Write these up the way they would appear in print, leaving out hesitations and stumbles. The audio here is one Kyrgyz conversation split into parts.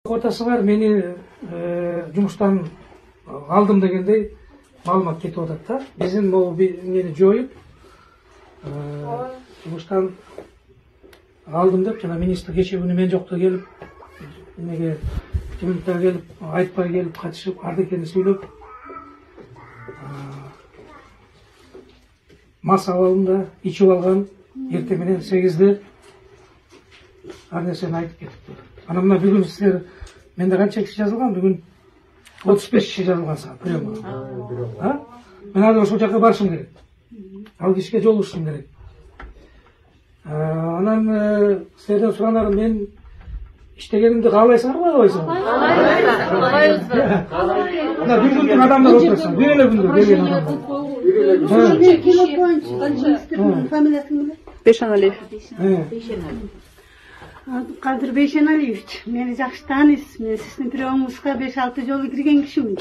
Квотасы бар, мени жумуштан алдым дегендей маалымат кетип атат да. Биздин могу мени жоюп жумуштан алдым деп жана министр кечээ күнү мен жокто келип эмеге жыйынтыга келип айтпай келип катышып ардекени сүйлөп мас абалында ичип алган эртең менен 8-де ар нерсени айтып кетиптир. Анан мына бүгүн силер менде канча киши жазылган? Бүгүн 35 киши жазылган сага приемга. Мен азыр ошол жака барышым керек. Ал кишиге жолугушум керек. Анан силерден суранарым, мен иштегенимди каалайсыңарбы, каалабайсыңарбы? Каалайбыз. Мына бир күндүн адамдар отурса, бир эле күндө келген адамдар. Фамилиясын биле? Бейшеналиев. Кадыр Бейшеналиевич, мени жакшы тааныйсыз. Мен сиздин приемуңузга 5-6 жолу кирген кишимин.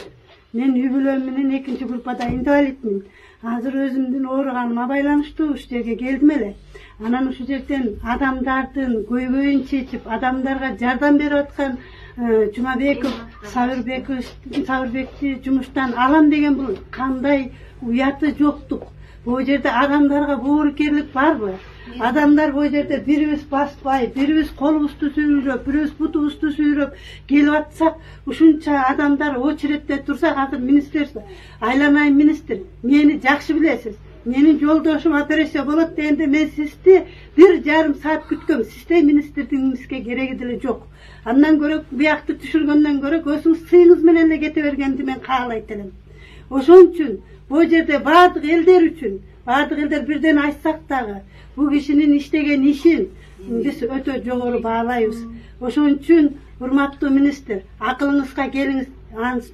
Мен үй бүлөм менен 2-нчи группада инвалидмин. Азыр өзүмдүн ооруганыма байланыштуу ушул жерге келдим эле. Анан ушул жерден адамдардын көйгөйүн чечип, адамдарга жардам берип аткан Жумабеков, Сабырбекти жумуштан алам деген бул кандай уяты жоктук. Бул жерде адамдарга боорукерлик барбы? Адамдар бул жерде бирибиз баспай, бирибиз колубузду сүйрөп, бирибиз бутубузду сүйрөп келип атсак, ушунча адамдар очередте турсак, азыр министрство, айланайын министр, мени жакшы билесиз. Менин жолдошум операция болот дегенде мен сизди 1,5 саат күткөм. Сизде министрдигиңизге кереги деле жок. Андан көрө биякты түшүргөндөн көрө өзүңүз сыйыңыз менен эле кете бергенди мен каалайт элем. Ошон үчүн бул жерде баардык элдер үчүн, баардык элдер бирден айтсак дагы, бул кишинин иштеген ишин биз өтө жогору баалайбыз. Ошон үчүн урматтуу министр, акылыңызга келиңиз.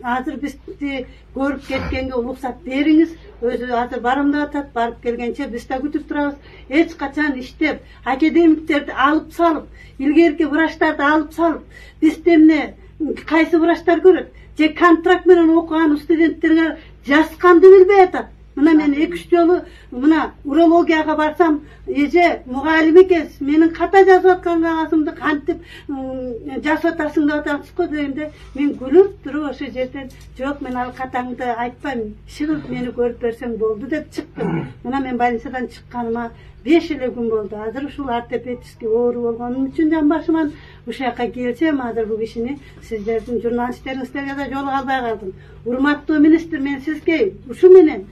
Азыр бизди көрүп кеткенге уруксат бериңиз. Өзү азыр барам деп атат, барып келгенче биз да күтүп турабыз. Эч качан иштеп, академиктерди алып салып, илгерки врачтарды алып салып, бизде эмне кайсы врачтар көрөт? Же контракт менен окуган студенттерге жазганды билбей атат. Мына мен 2-3 жолу мына урологияга барсам, эже мугалим экенсиз, менин ката жазып аткан кагазымды кантип жазып атасың деп атасыз го дегенде, мен күлүп туруп ошол жерден, жок, мен ал катаңды айтпайм, чыгып мени көрүп берсең болду деп чыктым. Мына мен больницадан чыкканыма 5 эле күн болду. Азыр ушул ортопедический оору болгонум үчүн жамбашыман ушул жака келсем, азыр бул кишини сиздердин журналисттериңиздерге да жолуга албай калдым. Урматтуу министр, мен сизге ушу менен